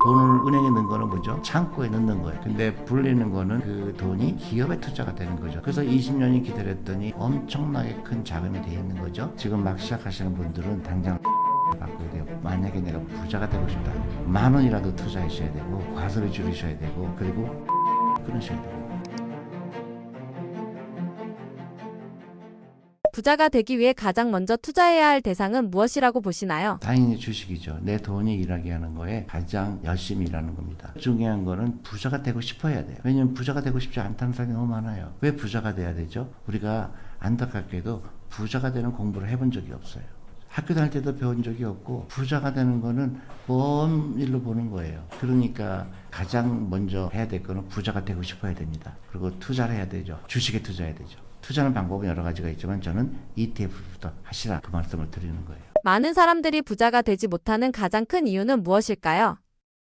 돈을 은행에 넣는 거는 뭐죠? 창고에 넣는 거예요. 근데 불리는 거는 그 돈이 기업에 투자가 되는 거죠. 그래서 20년이 기다렸더니 엄청나게 큰 자금이 돼 있는 거죠. 지금 막 시작하시는 분들은 당장 바꿔야 돼요. 만약에 내가 부자가 되고 싶다, 10,000원이라도 투자하셔야 되고, 과소비 줄이셔야 되고, 그리고 끊으셔야 돼요. 부자가 되기 위해 가장 먼저 투자해야 할 대상은 무엇이라고 보시나요? 당연히 주식이죠. 내 돈이 일하게 하는 거에 가장 열심히 일하는 겁니다. 중요한 거는 부자가 되고 싶어야 돼요. 왜냐면 부자가 되고 싶지 않다는 사람이 너무 많아요. 왜 부자가 돼야 되죠? 우리가 안타깝게도 부자가 되는 공부를 해본 적이 없어요. 학교 다닐 때도 배운 적이 없고, 부자가 되는 거는 먼 일로 보는 거예요. 그러니까 가장 먼저 해야 될 거는 부자가 되고 싶어야 됩니다. 그리고 투자를 해야 되죠. 주식에 투자해야 되죠. 투자하는 방법은 여러 가지가 있지만 저는 ETF부터 하시라, 그 말씀을 드리는 거예요. 많은 사람들이 부자가 되지 못하는 가장 큰 이유는 무엇일까요?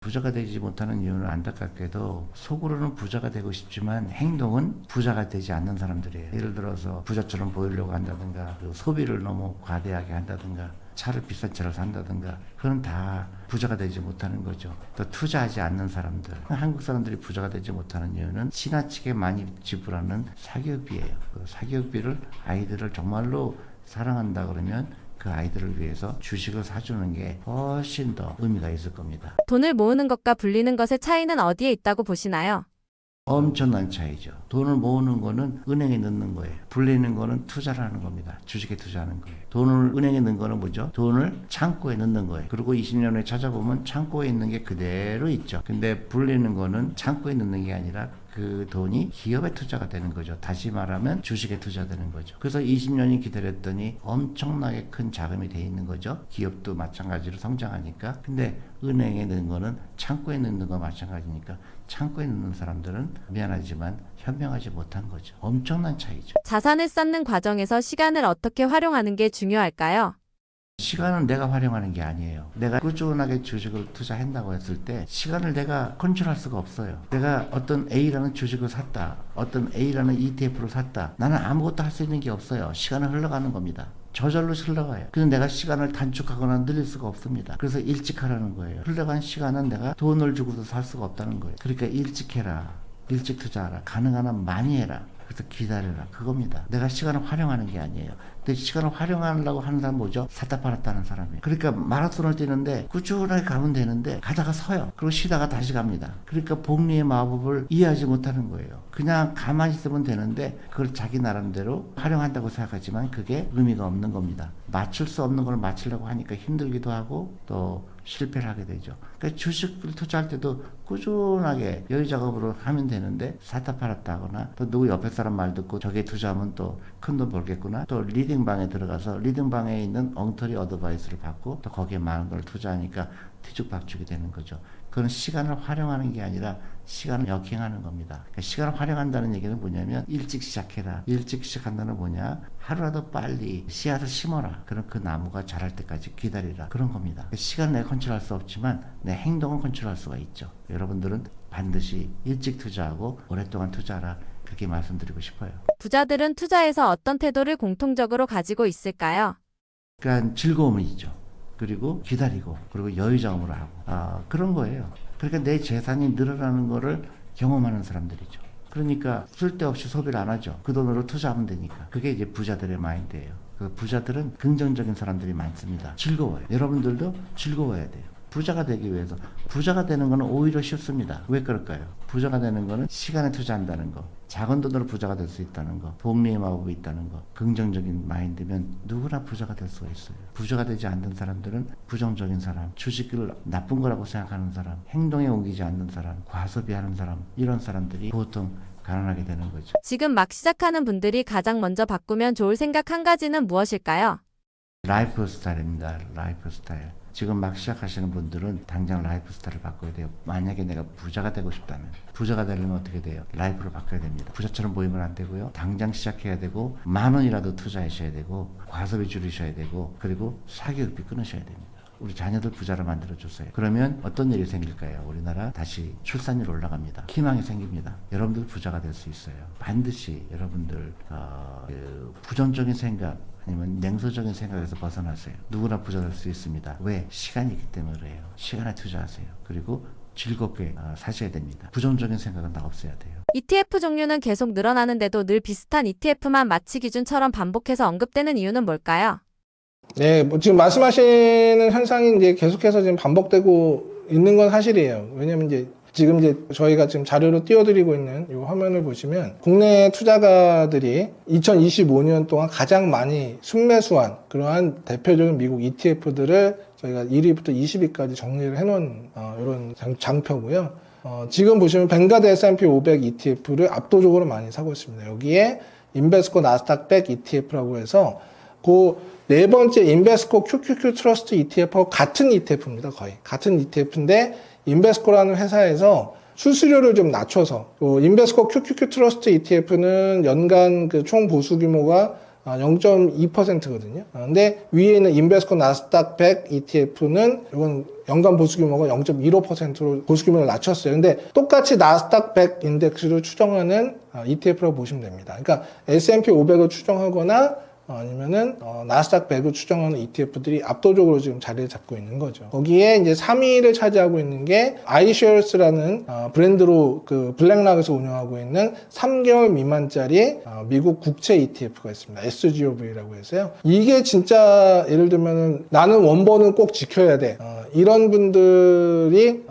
부자가 되지 못하는 이유는 안타깝게도 속으로는 부자가 되고 싶지만 행동은 부자가 되지 않는 사람들이에요. 예를 들어서 부자처럼 보이려고 한다든가, 소비를 너무 과대하게 한다든가, 차를 비싼 차를 산다든가, 그건 다 부자가 되지 못하는 거죠. 또 투자하지 않는 사람들, 한국 사람들이 부자가 되지 못하는 이유는 지나치게 많이 지불하는 사교육비예요. 그 사교육비를 아이들을 정말로 사랑한다 그러면 그 아이들을 위해서 주식을 사주는 게 훨씬 더 의미가 있을 겁니다. 돈을 모으는 것과 불리는 것의 차이는 어디에 있다고 보시나요? 엄청난 차이죠. 돈을 모으는 거는 은행에 넣는 거예요. 불리는 거는 투자를 하는 겁니다. 주식에 투자하는 거예요. 돈을 은행에 넣는 거는 뭐죠? 돈을 창고에 넣는 거예요. 그리고 20년 후에 찾아보면 창고에 있는 게 그대로 있죠. 근데 불리는 거는 창고에 넣는 게 아니라 그 돈이 기업에 투자가 되는 거죠. 다시 말하면 주식에 투자되는 거죠. 그래서 20년이 기다렸더니 엄청나게 큰 자금이 돼 있는 거죠. 기업도 마찬가지로 성장하니까. 근데 은행에 넣는 거는 창고에 넣는 거 마찬가지니까 창고에 넣는 사람들은 미안하지만 현명하지 못한 거죠. 엄청난 차이죠. 자산을 쌓는 과정에서 시간을 어떻게 활용하는 게 중요할까요? 시간은 내가 활용하는 게 아니에요. 내가 꾸준하게 주식을 투자한다고 했을 때 시간을 내가 컨트롤할 수가 없어요. 내가 어떤 A라는 주식을 샀다, 어떤 A라는 ETF를 샀다, 나는 아무것도 할 수 있는 게 없어요. 시간은 흘러가는 겁니다. 저절로 흘러가요. 그래서 내가 시간을 단축하거나 늘릴 수가 없습니다. 그래서 일찍 하라는 거예요. 흘러간 시간은 내가 돈을 주고도 살 수가 없다는 거예요. 그러니까 일찍 해라, 일찍 투자하라, 가능한 한 많이 해라, 그래서 기다려라, 그겁니다. 내가 시간을 활용하는 게 아니에요. 근데 시간을 활용하려고 하는 사람은 뭐죠? 샀다 팔았다 하는 사람이에요. 그러니까 마라톤을 뛰는데 꾸준하게 가면 되는데 가다가 서요. 그리고 쉬다가 다시 갑니다. 그러니까 복리의 마법을 이해하지 못하는 거예요. 그냥 가만히 있으면 되는데 그걸 자기 나름대로 활용한다고 생각하지만 그게 의미가 없는 겁니다. 맞출 수 없는 걸 맞추려고 하니까 힘들기도 하고 또 실패를 하게 되죠. 그러니까 주식을 투자할 때도 꾸준하게 여유 작업으로 하면 되는데 샀다 팔았다 하거나 또 누구 옆에 사람 말 듣고 저게 투자하면 또 큰 돈 벌겠구나, 또 리딩방에 들어가서 리딩방에 있는 엉터리 어드바이스를 받고 또 거기에 많은 걸 투자하니까 뒤죽박죽이 되는 거죠. 그건 시간을 활용하는 게 아니라 시간을 역행하는 겁니다. 그러니까 시간을 활용한다는 얘기는 뭐냐면 일찍 시작해라. 일찍 시작한다는 뭐냐? 하루라도 빨리 씨앗을 심어라. 그럼 그 나무가 자랄 때까지 기다리라. 그런 겁니다. 그러니까 시간을 내가 컨트롤할 수 없지만 내 행동은 컨트롤할 수가 있죠. 여러분들은 반드시 일찍 투자하고 오랫동안 투자하라. 그렇게 말씀드리고 싶어요. 부자들은 투자에서 어떤 태도를 공통적으로 가지고 있을까요? 그러니까 즐거움이죠. 그리고 기다리고, 그리고 여유자금으로 하고, 그런 거예요. 그러니까 내 재산이 늘어나는 거를 경험하는 사람들이죠. 그러니까 쓸데없이 소비를 안 하죠. 그 돈으로 투자하면 되니까. 그게 이제 부자들의 마인드예요. 그 부자들은 긍정적인 사람들이 많습니다. 즐거워요. 여러분들도 즐거워야 돼요. 부자가 되기 위해서. 부자가 되는 거는 오히려 쉽습니다. 왜 그럴까요? 부자가 되는 거는 시간에 투자한다는 거, 작은 돈으로 부자가 될 수 있다는 거, 복리의 마법이 있다는 거, 긍정적인 마인드면 누구나 부자가 될 수가 있어요. 부자가 되지 않는 사람들은 부정적인 사람, 주식을 나쁜 거라고 생각하는 사람, 행동에 옮기지 않는 사람, 과소비하는 사람, 이런 사람들이 보통 가난하게 되는 거죠. 지금 막 시작하는 분들이 가장 먼저 바꾸면 좋을 생각 한 가지는 무엇일까요? 라이프 스타일입니다. 라이프 스타일. 지금 막 시작하시는 분들은 당장 라이프 스타일을 바꿔야 돼요. 만약에 내가 부자가 되고 싶다면, 부자가 되려면 어떻게 돼요? 라이프를 바꿔야 됩니다. 부자처럼 보이면 안 되고요. 당장 시작해야 되고, 10,000원이라도 투자하셔야 되고, 과소비 줄이셔야 되고, 그리고 사교육비 끊으셔야 됩니다. 우리 자녀들 부자로 만들어주세요. 그러면 어떤 일이 생길까요? 우리나라 다시 출산율 올라갑니다. 희망이 생깁니다. 여러분들 부자가 될 수 있어요. 반드시 여러분들 그 부정적인 생각 아니면 냉소적인 생각에서 벗어나세요. 누구나 부자 될 수 있습니다. 왜? 시간이 있기 때문에 그래요. 시간에 투자하세요. 그리고 즐겁게 사셔야 됩니다. 부정적인 생각은 다 없애야 돼요. ETF 종류는 계속 늘어나는데도 늘 비슷한 ETF만 마치 기준처럼 반복해서 언급되는 이유는 뭘까요? 네, 뭐 지금 말씀하시는 현상이 이제 계속해서 지금 반복되고 있는 건 사실이에요. 왜냐면 이제 지금 이제 저희가 지금 자료로 띄워드리고 있는 이 화면을 보시면 국내 투자가들이 2025년 동안 가장 많이 순매수한 그러한 대표적인 미국 ETF들을 저희가 1위부터 20위까지 정리를 해놓은 이런 장표고요. 지금 보시면 뱅가드 S&P 500 ETF를 압도적으로 많이 사고 있습니다. 여기에 인베스코 나스닥 100 ETF라고 해서 그 네 번째 인베스코 QQQ 트러스트 ETF하고 같은 ETF입니다. 거의 같은 ETF인데 인베스코라는 회사에서 수수료를 좀 낮춰서 인베스코 QQQ 트러스트 ETF는 연간 그 총 보수 규모가 0.2%거든요. 근데 위에 있는 인베스코 나스닥 100 ETF는 이건 연간 보수 규모가 0.15%로 보수 규모를 낮췄어요. 근데 똑같이 나스닥 100 인덱스를 추정하는 ETF라고 보시면 됩니다. 그러니까 S&P 500을 추정하거나 아니면은 나스닥 100을 추정하는 ETF들이 압도적으로 지금 자리를 잡고 있는 거죠. 거기에 이제 3위를 차지하고 있는 게 iShares라는 브랜드로 그 블랙락에서 운영하고 있는 3개월 미만짜리 미국 국채 ETF가 있습니다. SGOV라고 해서요. 이게 진짜 예를 들면은 나는 원본은 꼭 지켜야 돼. 이런 분들이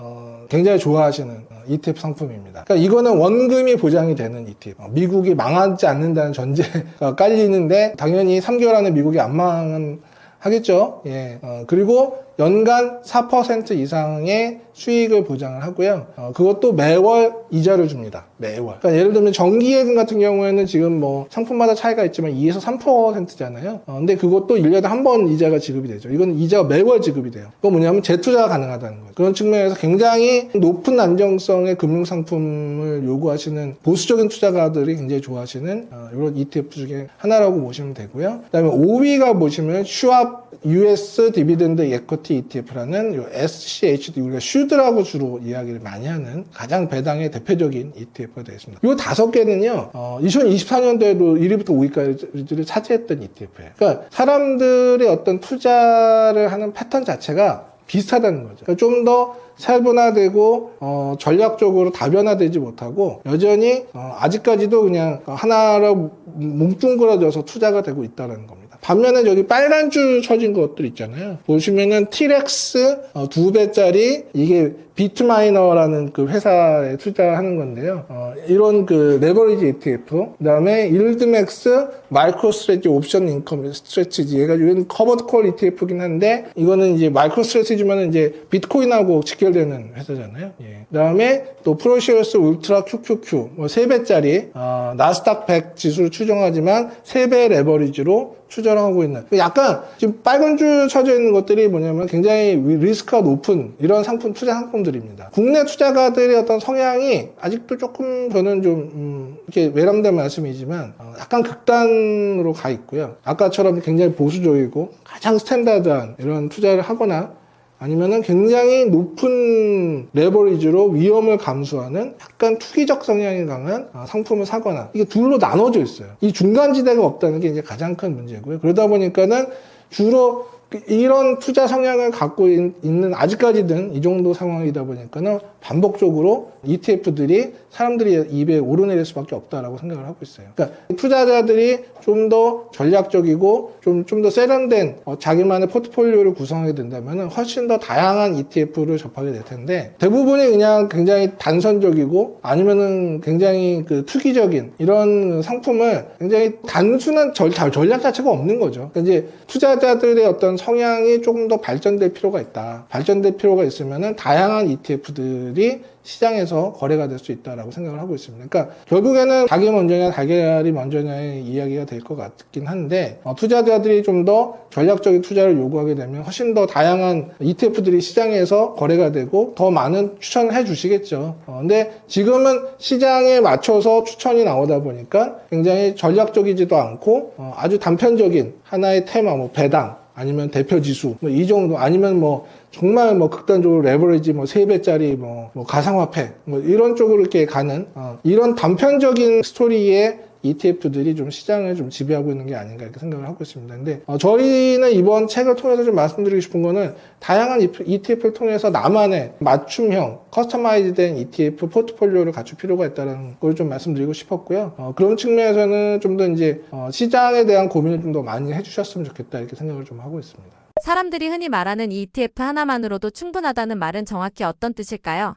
굉장히 좋아하시는 ETF 상품입니다. 그러니까 이거는 원금이 보장이 되는 ETF. 미국이 망하지 않는다는 전제가 깔리는데 당연히 3개월 안에 미국이 안 망하겠죠. 예. 그리고 연간 4% 이상의 수익을 보장을 하고요. 그것도 매월 이자를 줍니다. 매월. 그러니까 예를 들면 정기예금 같은 경우에는 지금 뭐 상품마다 차이가 있지만 2에서 3%잖아요. 근데 그것도 1년에 한 번 이자가 지급이 되죠. 이건 이자가 매월 지급이 돼요. 그건 뭐냐면 재투자가 가능하다는 거예요. 그런 측면에서 굉장히 높은 안정성의 금융상품을 요구하시는 보수적인 투자가들이 굉장히 좋아하시는 이런 ETF 중에 하나라고 보시면 되고요. 그 다음에 5위가 보시면 슈왑 US 디비던드 에쿼티 ETF라는 요 SCHD, 우리가 슈드라고 주로 이야기를 많이 하는 가장 배당의 대표적인 ETF가 되겠습니다. 이 5개는요, 2024년도에도 1위부터 5위까지를 차지했던 ETF예요. 그러니까 사람들의 어떤 투자를 하는 패턴 자체가 비슷하다는 거죠. 그러니까 좀 더 세분화되고 전략적으로 다변화되지 못하고 여전히 아직까지도 그냥 하나로 뭉뚱그려져서 투자가 되고 있다는 겁니다. 반면에 저기 빨간 줄 쳐진 것들 있잖아요. 보시면은 티렉스 2배짜리 이게 비트마이너라는 그 회사에 투자하는 건데요. 이런 그 레버리지 ETF, 그 다음에 일드맥스 마이크로 스트레지 옵션 인컴 스트레티지, 얘가 이건 커버드 콜 ETF긴 한데 이거는 이제 마이크로 스트레티지면 이제 비트코인하고 직결되는 회사잖아요. 예. 그 다음에 또 프로시어스 울트라 QQQ 3배짜리 나스닥 100 지수를 추정하지만 3배 레버리지로 추정하고 있는, 약간 지금 빨간 줄 쳐져 있는 것들이 뭐냐면 굉장히 리스크가 높은 이런 상품, 투자 상품들입니다. 국내 투자가들의 어떤 성향이 아직도 조금 저는 좀 이렇게 외람된 말씀이지만 약간 극단으로 가 있고요. 아까처럼 굉장히 보수적이고 가장 스탠다드한 이런 투자를 하거나 아니면은 굉장히 높은 레버리지로 위험을 감수하는 약간 투기적 성향이 강한 상품을 사거나, 이게 둘로 나눠져 있어요. 이 중간지대가 없다는 게 이제 가장 큰 문제고요. 그러다 보니까는 주로 이런 투자 성향을 갖고 있는, 아직까지는 이 정도 상황이다 보니까는 반복적으로 ETF들이 사람들이 입에 오르내릴 수밖에 없다라고 생각을 하고 있어요. 그러니까 투자자들이 좀 더 전략적이고 좀 더 세련된 자기만의 포트폴리오를 구성하게 된다면 훨씬 더 다양한 ETF를 접하게 될 텐데, 대부분이 그냥 굉장히 단선적이고 아니면은 굉장히 그 투기적인 이런 상품을 굉장히 단순한 전략 자체가 없는 거죠. 그러니까 이제 투자자들의 어떤 성향이 조금 더 발전될 필요가 있다. 발전될 필요가 있으면은 다양한 ETF들이 시장에서 거래가 될 수 있다라고 생각을 하고 있습니다. 그러니까 결국에는 닭이 먼저냐 달걀이 먼저냐의 이야기가 될 것 같긴 한데, 투자자들이 좀 더 전략적인 투자를 요구하게 되면 훨씬 더 다양한 ETF들이 시장에서 거래가 되고 더 많은 추천을 해 주시겠죠. 근데 지금은 시장에 맞춰서 추천이 나오다 보니까 굉장히 전략적이지도 않고 아주 단편적인 하나의 테마, 뭐 배당 아니면 대표 지수 뭐 이 정도 아니면 뭐 정말 뭐 극단적으로 레버리지 뭐 3배짜리 뭐 가상화폐 뭐 이런 쪽으로 이렇게 가는 이런 단편적인 스토리의 ETF들이 좀 시장을 좀 지배하고 있는 게 아닌가 이렇게 생각을 하고 있습니다. 근데 저희는 이번 책을 통해서 좀 말씀드리고 싶은 거는 다양한 ETF를 통해서 나만의 맞춤형 커스터마이즈된 ETF 포트폴리오를 갖출 필요가 있다는 걸 좀 말씀드리고 싶었고요. 그런 측면에서는 좀 더 이제 시장에 대한 고민을 좀 더 많이 해주셨으면 좋겠다 이렇게 생각을 좀 하고 있습니다. 사람들이 흔히 말하는 이 ETF 하나만으로도 충분하다는 말은 정확히 어떤 뜻일까요?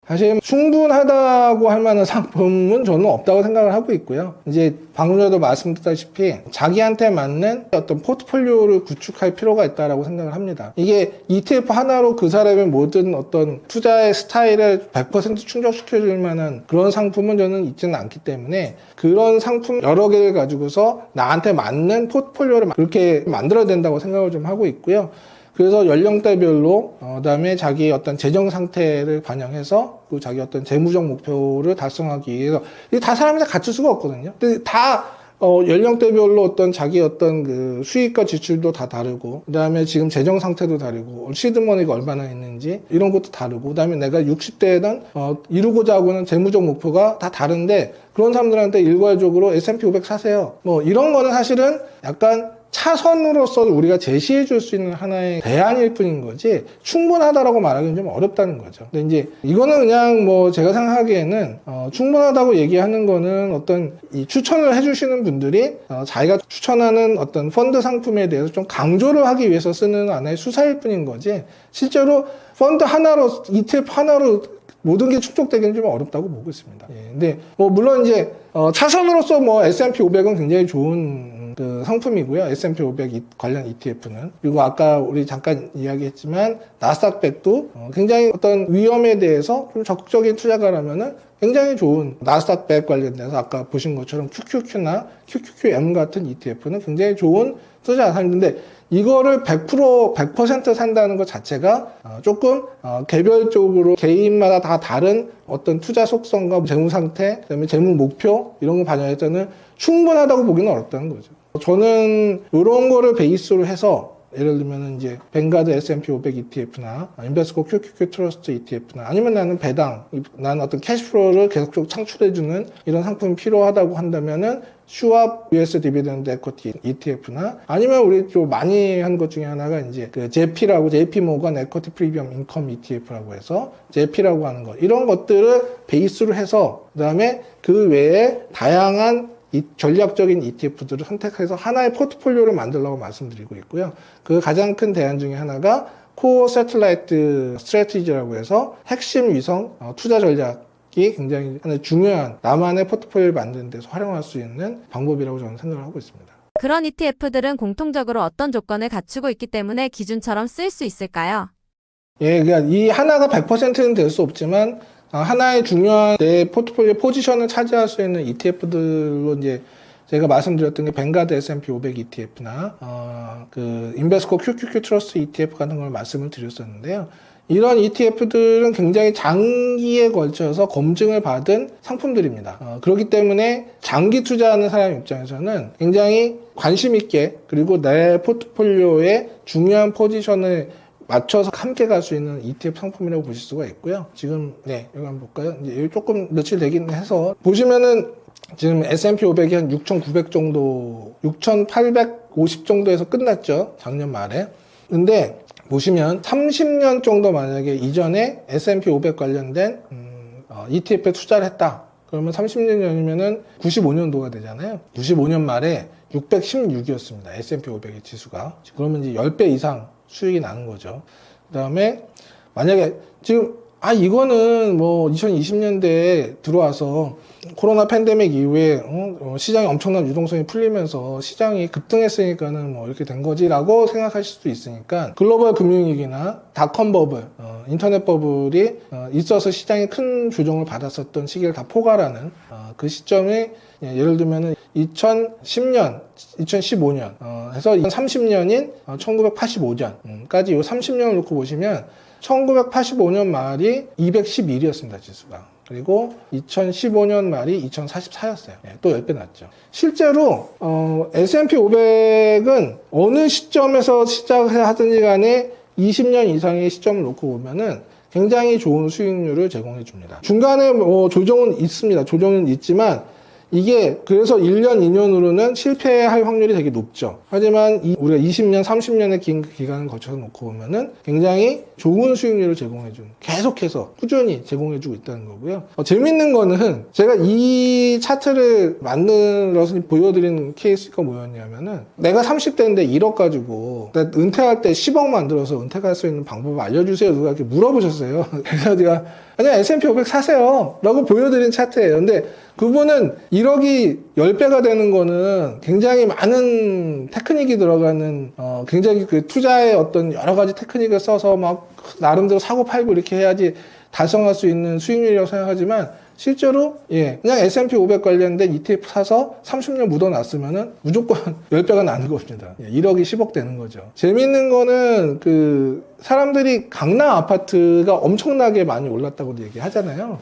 사실 충분하다고 할 만한 상품은 저는 없다고 생각을 하고 있고요. 이제 방금 전에도 말씀드렸다시피 자기한테 맞는 어떤 포트폴리오를 구축할 필요가 있다고 생각을 합니다. 이게 ETF 하나로 그 사람의 모든 어떤 투자의 스타일을 100% 충족시켜줄 만한 그런 상품은 저는 있지는 않기 때문에 그런 상품 여러 개를 가지고서 나한테 맞는 포트폴리오를 그렇게 만들어야 된다고 생각을 좀 하고 있고요. 그래서 연령대별로 그다음에 자기의 어떤 재정 상태를 반영해서 그 자기 어떤 재무적 목표를 달성하기 위해서 이게 다 사람이 다 갖출 수가 없거든요. 근데 다 연령대별로 어떤 자기 어떤 그 수익과 지출도 다 다르고 그다음에 지금 재정 상태도 다르고 시드머니가 얼마나 있는지 이런 것도 다르고 그다음에 내가 60대에는 이루고자 하고는 재무적 목표가 다 다른데 그런 사람들한테 일괄적으로 S&P 500 사세요. 뭐 이런 거는 사실은 약간 차선으로서 우리가 제시해 줄 수 있는 하나의 대안일 뿐인 거지 충분하다라고 말하기는 좀 어렵다는 거죠. 근데 이제 이거는 그냥 뭐 제가 생각하기에는 충분하다고 얘기하는 거는 어떤 이 추천을 해주시는 분들이 자기가 추천하는 어떤 펀드 상품에 대해서 좀 강조를 하기 위해서 쓰는 하나의 수사일 뿐인 거지 실제로 펀드 하나로 ETF 하나로 모든 게 충족되기는 좀 어렵다고 보고 있습니다. 예, 근데 뭐 물론 이제 차선으로서 뭐 S&P 500은 굉장히 좋은 그 상품이고요. S&P 500 관련 ETF는. 그리고 아까 우리 잠깐 이야기했지만 나스닥백도 굉장히 어떤 위험에 대해서 좀 적극적인 투자가라면은 굉장히 좋은 나스닥백 관련돼서 아까 보신 것처럼 QQQ나 QQQM 같은 ETF는 굉장히 좋은 투자 상인데 이거를 100% 산다는 것 자체가 조금 개별적으로 개인마다 다 다른 어떤 투자 속성과 재무 상태, 그다음에 재무 목표 이런 거 반영할 때는 충분하다고 보기는 어렵다는 거죠. 저는 이런 거를 베이스로 해서 예를 들면 이제 뱅가드 S&P 500 ETF나 인베스코 QQQ 트러스트 ETF나 아니면 나는 배당, 나는 어떤 캐시플로우를 계속적으로 창출해주는 이런 상품이 필요하다고 한다면은 슈왑 US 디비던드 에쿼티 ETF나 아니면 우리 좀 많이 한 것 중에 하나가 이제 그 JP라고 JP 모건 에쿼티 프리미엄 인컴 ETF라고 해서 JP라고 하는 거 이런 것들을 베이스로 해서 그다음에 그 외에 다양한 이 전략적인 ETF들을 선택해서 하나의 포트폴리오를 만들려고 말씀드리고 있고요. 그 가장 큰 대안 중에 하나가 코어 세틀라이트 스트래티지라고 해서 핵심 위성 투자 전략이 굉장히 하나의 중요한 나만의 포트폴리오를 만드는 데서 활용할 수 있는 방법이라고 저는 생각을 하고 있습니다. 그런 ETF들은 공통적으로 어떤 조건을 갖추고 있기 때문에 기준처럼 쓰일 수 있을까요? 예, 그러니까 이 하나가 100%는 될 수 없지만 하나의 중요한 내 포트폴리오 포지션을 차지할 수 있는 ETF들로 이제 제가 말씀드렸던 게 뱅가드 S&P 500 ETF나 그 인베스코 QQQ 트러스트 ETF 같은 걸 말씀을 드렸었는데요. 이런 ETF들은 굉장히 장기에 걸쳐서 검증을 받은 상품들입니다. 그렇기 때문에 장기 투자하는 사람 입장에서는 굉장히 관심 있게 그리고 내 포트폴리오의 중요한 포지션을 맞춰서 함께 갈 수 있는 ETF 상품이라고 보실 수가 있고요. 지금 네 여기 한번 볼까요? 이제 조금 며칠 되긴 해서 보시면은 지금 S&P 500이 한 6,900 정도, 6,850 정도에서 끝났죠. 작년 말에. 근데 보시면 30년 정도 만약에 이전에 S&P 500 관련된 ETF에 투자를 했다. 그러면 30년 전이면은 95년도가 되잖아요. 95년 말에 616이었습니다. S&P 500의 지수가. 그러면 이제 10배 이상 수익이 나는 거죠. 그 다음에 만약에 지금 이거는 뭐 2020년대에 들어와서 코로나 팬데믹 이후에 시장이 엄청난 유동성이 풀리면서 시장이 급등했으니까는 뭐 이렇게 된 거지라고 생각하실 수도 있으니까 글로벌 금융위기나 닷컴 버블, 인터넷 버블이 있어서 시장이 큰 조정을 받았었던 시기를 다 포괄하는 그 시점이 예를 들면은 2010년, 2015년 해서 30년인 1985년까지 이 30년을 놓고 보시면 1985년 말이 211이었습니다, 지수가. 그리고 2015년 말이 2044였어요. 또 10배 낮죠. 실제로 S&P 500은 어느 시점에서 시작을 하든지 간에 20년 이상의 시점을 놓고 보면은 굉장히 좋은 수익률을 제공해 줍니다. 중간에 조정은 있습니다. 조정은 있지만 이게 그래서 1년, 2년으로는 실패할 확률이 되게 높죠. 하지만 우리가 20년, 30년의 긴 기간을 거쳐서 놓고 보면은 굉장히 좋은 수익률을 제공해주는, 계속해서 꾸준히 제공해주고 있다는 거고요. 재밌는 거는 제가 이 차트를 만들어서 보여드리는 케이스가 뭐였냐면은 내가 30대인데 1억 가지고 은퇴할 때 10억 만들어서 은퇴할 수 있는 방법을 알려주세요. 누가 이렇게 물어보셨어요. 그래서 제가 그냥 S&P 500 사세요 라고 보여드린 차트예요. 근데 그분은 1억이 10배가 되는 거는 굉장히 많은 테크닉이 들어가는 굉장히 그 투자의 어떤 여러 가지 테크닉을 써서 막 나름대로 사고 팔고 이렇게 해야지 달성할 수 있는 수익률이라고 생각하지만 실제로 그냥 S&P 500 관련된 ETF 사서 30년 묻어놨으면은 무조건 10배가 나는 겁니다. 1억이 10억 되는 거죠. 재밌는 거는 그 사람들이 강남 아파트가 엄청나게 많이 올랐다고 얘기하잖아요.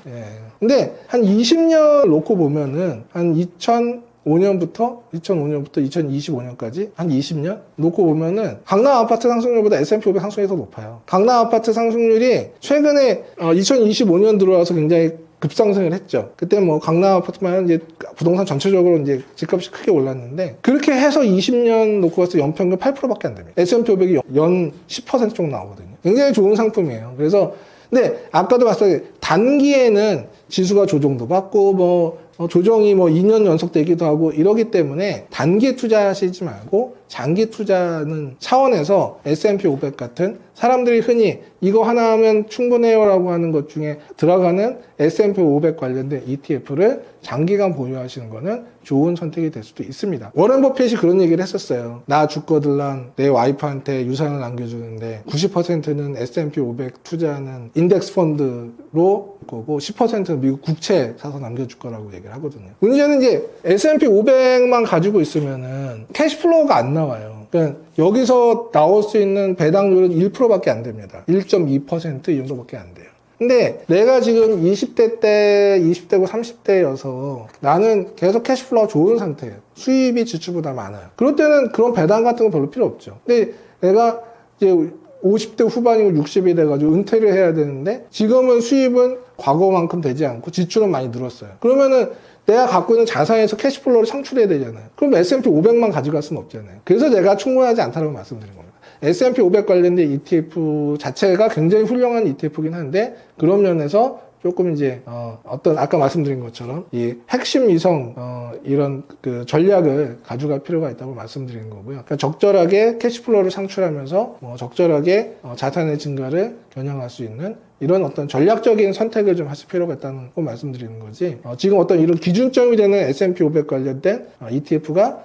근데 한 20년 놓고 보면은 한 2005년부터 2025년까지 한 20년 놓고 보면은 강남 아파트 상승률보다 S&P 500 상승률이 더 높아요. 강남 아파트 상승률이 최근에 2025년 들어와서 굉장히 급상승을 했죠. 그때 뭐 강남 아파트만 이제 부동산 전체적으로 이제 집값이 크게 올랐는데 그렇게 해서 20년 놓고 봤을 때 연평균 8%밖에 안 됩니다. S&P 500이 연 10% 정도 나오거든요. 굉장히 좋은 상품이에요. 그래서 근데 아까도 봤을 때 단기에는 지수가 조정도 받고 뭐 조정이 뭐 2년 연속되기도 하고 이러기 때문에 단기 투자하시지 말고 장기 투자는 차원에서 S&P 500 같은 사람들이 흔히 이거 하나 하면 충분해요라고 하는 것 중에 들어가는 S&P 500 관련된 ETF를 장기간 보유하시는 거는 좋은 선택이 될 수도 있습니다. 워런 버핏이 그런 얘기를 했었어요. 나 죽거들랑 내 와이프한테 유산을 남겨주는데 90%는 S&P 500 투자하는 인덱스 펀드로 거고 10%는 미국 국채 사서 남겨줄 거라고 얘기를 하거든요. 문제는 이제 S&P 500만 가지고 있으면은 캐시플로우가 안 나와요. 그러니까 여기서 나올 수 있는 배당률은 1%밖에 안 됩니다. 1.2% 이 정도밖에 안 돼요. 근데 내가 지금 20대고 30대여서 나는 계속 캐시플로우가 좋은 상태예요. 수입이 지출보다 많아요. 그럴 때는 그런 배당 같은 거 별로 필요 없죠. 근데 내가 이제 50대 후반이고 60이 돼가지고 은퇴를 해야 되는데 지금은 수입은 과거만큼 되지 않고 지출은 많이 늘었어요. 그러면은 내가 갖고 있는 자산에서 캐시플로우를 창출해야 되잖아요. 그럼 S&P 500만 가져갈 수는 없잖아요. 그래서 제가 충분하지 않다고 말씀드린 겁니다. S&P 500 관련된 ETF 자체가 굉장히 훌륭한 ETF긴 한데 그런 면에서 조금 이제 어떤 아까 말씀드린 것처럼 이 핵심 이성 이런 그 전략을 가져갈 필요가 있다고 말씀드리는 거고요. 그러니까 적절하게 캐시플로우를 창출하면서 적절하게 자산의 증가를 겨냥할 수 있는 이런 어떤 전략적인 선택을 좀 하실 필요가 있다는 거 말씀드리는 거지. 지금 어떤 이런 기준점이 되는 S&P 500 관련된 ETF가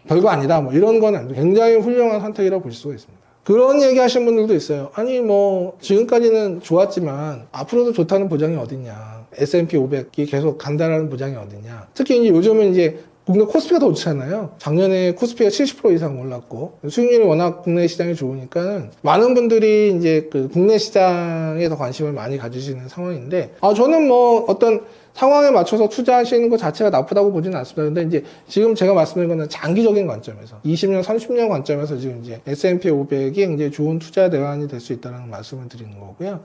별거 아니다. 뭐 이런 건 굉장히 훌륭한 선택이라고 보실 수가 있습니다. 그런 얘기 하시는 분들도 있어요. 아니 지금까지는 좋았지만 앞으로도 좋다는 보장이 어딨냐. S&P 500이 계속 간다라는 보장이 어딨냐. 특히 이제 요즘은 이제 국내 코스피가 더 좋잖아요. 작년에 코스피가 70% 이상 올랐고 수익률이 워낙 국내 시장이 좋으니까 많은 분들이 이제 그 국내 시장에 더 관심을 많이 가지시는 상황인데 저는 어떤 상황에 맞춰서 투자하시는 것 자체가 나쁘다고 보지는 않습니다. 근데 이제 지금 제가 말씀드린 거는 장기적인 관점에서 20년, 30년 관점에서 지금 이제 S&P 500이 굉장히 좋은 투자 대안이 될 수 있다는 말씀을 드리는 거고요.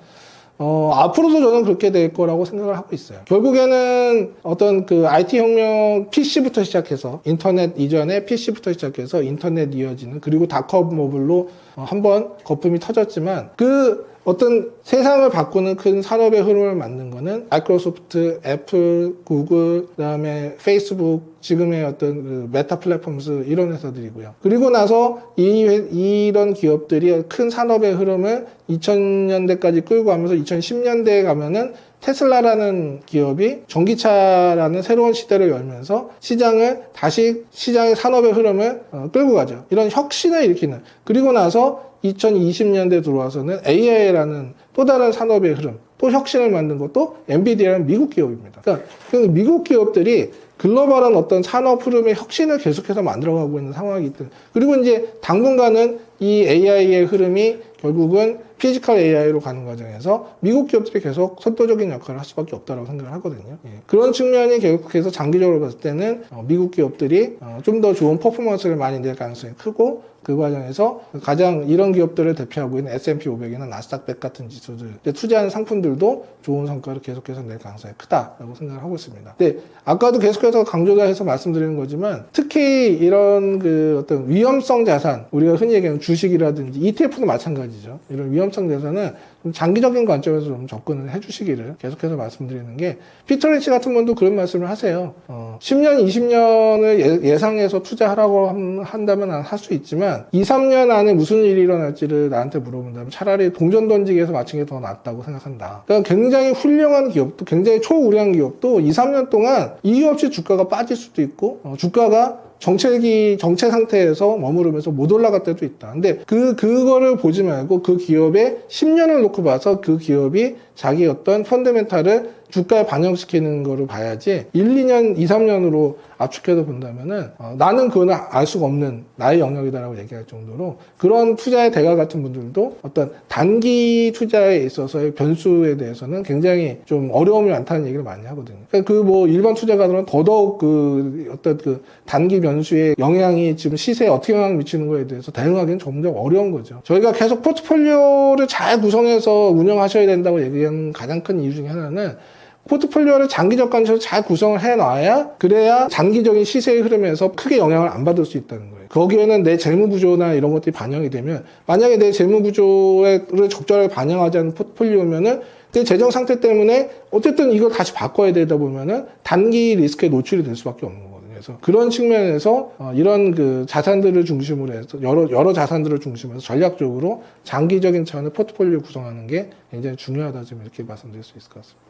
앞으로도 저는 그렇게 될 거라고 생각을 하고 있어요. 결국에는 어떤 그 IT 혁명 PC부터 시작해서 인터넷 이전에 PC부터 시작해서 인터넷 이어지는 그리고 닷컴 버블로 한번 거품이 터졌지만 그 어떤 세상을 바꾸는 큰 산업의 흐름을 만든 거는 마이크로소프트, 애플, 구글, 그다음에 페이스북, 지금의 어떤 그 메타 플랫폼스 이런 회사들이고요. 그리고 나서 이런 기업들이 큰 산업의 흐름을 2000년대까지 끌고 가면서 2010년대에 가면은 테슬라라는 기업이 전기차라는 새로운 시대를 열면서 시장의 산업의 흐름을 끌고 가죠. 이런 혁신을 일으키는. 그리고 나서 2020년대 들어와서는 AI라는 또 다른 산업의 흐름, 또 혁신을 만든 것도 엔비디아라는 미국 기업입니다. 그러니까 미국 기업들이 글로벌한 어떤 산업 흐름의 혁신을 계속해서 만들어가고 있는 상황이기 때문에 그리고 이제 당분간은 이 AI의 흐름이 결국은 피지컬 AI로 가는 과정에서 미국 기업들이 계속 선도적인 역할을 할 수밖에 없다고 생각을 하거든요. 그런 측면이 계속해서 장기적으로 봤을 때는 미국 기업들이 좀 더 좋은 퍼포먼스를 많이 낼 가능성이 크고 그 과정에서 가장 이런 기업들을 대표하고 있는 S&P 500이나 나스닥 100 같은 지수들 투자하는 상품들도 좋은 성과를 계속해서 낼 가능성이 크다라고 생각을 하고 있습니다. 근데 아까도 계속해서 강조해서 말씀드리는 거지만 특히 이런 그 어떤 위험성 자산 우리가 흔히 얘기하는 주식이라든지 ETF도 마찬가지죠. 이런 위험성 자산은 좀 장기적인 관점에서 좀 접근을 해주시기를 계속해서 말씀드리는 게 피터 린치 같은 분도 그런 말씀을 하세요. 10년, 20년을 예상해서 투자하라고 한다면 할 수 있지만 2, 3년 안에 무슨 일이 일어날지를 나한테 물어본다면 차라리 동전 던지기에서 맞춘 게 더 낫다고 생각한다. 그러니까 굉장히 훌륭한 기업도 굉장히 초우량한 기업도 2, 3년 동안 이유 없이 주가가 빠질 수도 있고 주가가 정체 상태에서 머무르면서 못 올라갈 때도 있다. 근데 그거를 보지 말고 그 기업의 10년을 놓고 봐서 그 기업이 자기 어떤 펀더멘탈을 주가에 반영시키는 거를 봐야지 1, 2년, 2, 3년으로 압축해서 본다면은 나는 그거는 알 수가 없는 나의 영역이다라고 얘기할 정도로 그런 투자의 대가 같은 분들도 어떤 단기 투자에 있어서의 변수에 대해서는 굉장히 좀 어려움이 많다는 얘기를 많이 하거든요. 그러니까 그 뭐 일반 투자가들은 더더욱 그 어떤 그 단기 변수의 영향이 지금 시세에 어떻게 영향을 미치는 거에 대해서 대응하기는 점점 어려운 거죠. 저희가 계속 포트폴리오를 잘 구성해서 운영하셔야 된다고 얘기하는 가장 큰 이유 중에 하나는 포트폴리오를 장기적 관점에서 잘 구성을 해놔야 그래야 장기적인 시세의 흐름에서 크게 영향을 안 받을 수 있다는 거예요. 거기에는 내 재무구조나 이런 것들이 반영이 되면 만약에 내 재무구조를 적절하게 반영하지 않는 포트폴리오면은 내 재정 상태 때문에 어쨌든 이걸 다시 바꿔야 되다 보면은 단기 리스크에 노출이 될 수밖에 없는 거거든요. 그래서 그런 측면에서 이런 그 자산들을 중심으로 해서 여러 자산들을 중심으로 해서 전략적으로 장기적인 차원의 포트폴리오 구성하는 게 굉장히 중요하다 좀 이렇게 말씀드릴 수 있을 것 같습니다.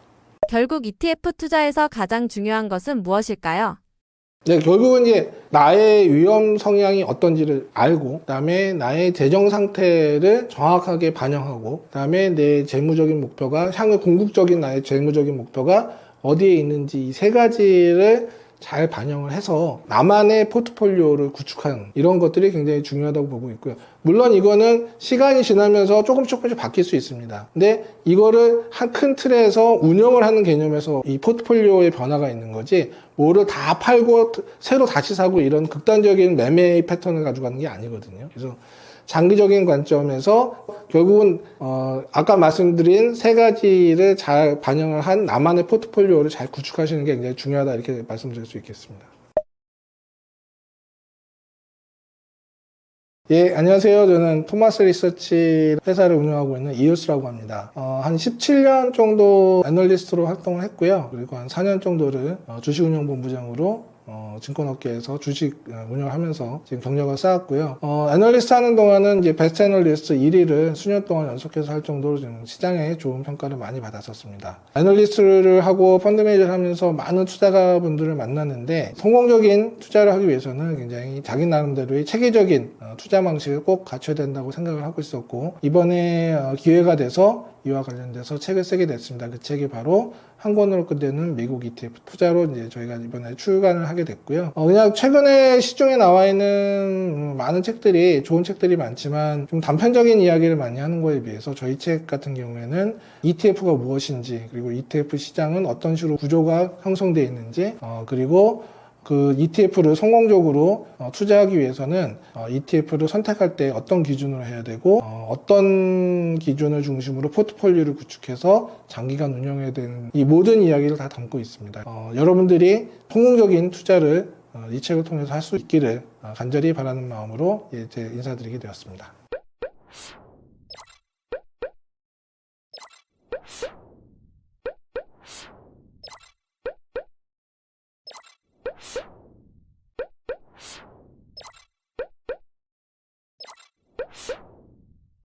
결국 ETF 투자에서 가장 중요한 것은 무엇일까요? 네, 결국은 이제 나의 위험 성향이 어떤지를 알고, 그다음에 나의 재정 상태를 정확하게 반영하고, 그다음에 내 재무적인 목표가 향후 궁극적인 나의 재무적인 목표가 어디에 있는지 이 세 가지를 잘 반영을 해서 나만의 포트폴리오를 구축하는 이런 것들이 굉장히 중요하다고 보고 있고요. 물론 이거는 시간이 지나면서 조금씩 바뀔 수 있습니다. 근데 이거를 한 큰 틀에서 운영을 하는 개념에서 이 포트폴리오의 변화가 있는 거지 뭐를 다 팔고 새로 다시 사고 이런 극단적인 매매 패턴을 가지고 가는 게 아니거든요. 그래서 장기적인 관점에서 결국은 아까 말씀드린 세 가지를 잘 반영을 한 나만의 포트폴리오를 잘 구축하시는 게 굉장히 중요하다 이렇게 말씀드릴 수 있겠습니다. 예, 안녕하세요. 저는 토마스 리서치 회사를 운영하고 있는 이효스라고 합니다. 한 17년 정도 애널리스트로 활동을 했고요. 그리고 한 4년 정도를 주식운용본부장으로 증권업계에서 주식 운영을 하면서 지금 경력을 쌓았고요. 애널리스트 하는 동안은 이제 베스트 애널리스트 1위를 수년 동안 연속해서 할 정도로 지금 시장에 좋은 평가를 많이 받았었습니다. 애널리스트를 하고 펀드 매니저를 하면서 많은 투자가분들을 만났는데 성공적인 투자를 하기 위해서는 굉장히 자기 나름대로의 체계적인 투자 방식을 꼭 갖춰야 된다고 생각을 하고 있었고 이번에 기회가 돼서 이와 관련돼서 책을 쓰게 됐습니다. 그 책이 바로 한 권으로 끝내는 미국 ETF 투자로 이제 저희가 이번에 출간을 하게 됐고요. 그냥 최근에 시중에 나와 있는 많은 책들이 좋은 책들이 많지만 좀 단편적인 이야기를 많이 하는 거에 비해서 저희 책 같은 경우에는 ETF가 무엇인지 그리고 ETF 시장은 어떤 식으로 구조가 형성되어 있는지 그리고 그 ETF를 성공적으로 투자하기 위해서는 ETF를 선택할 때 어떤 기준으로 해야 되고 어떤 기준을 중심으로 포트폴리오를 구축해서 장기간 운영해야 되는 이 모든 이야기를 다 담고 있습니다. 여러분들이 성공적인 투자를 이 책을 통해서 할 수 있기를 간절히 바라는 마음으로 이제 인사드리게 되었습니다.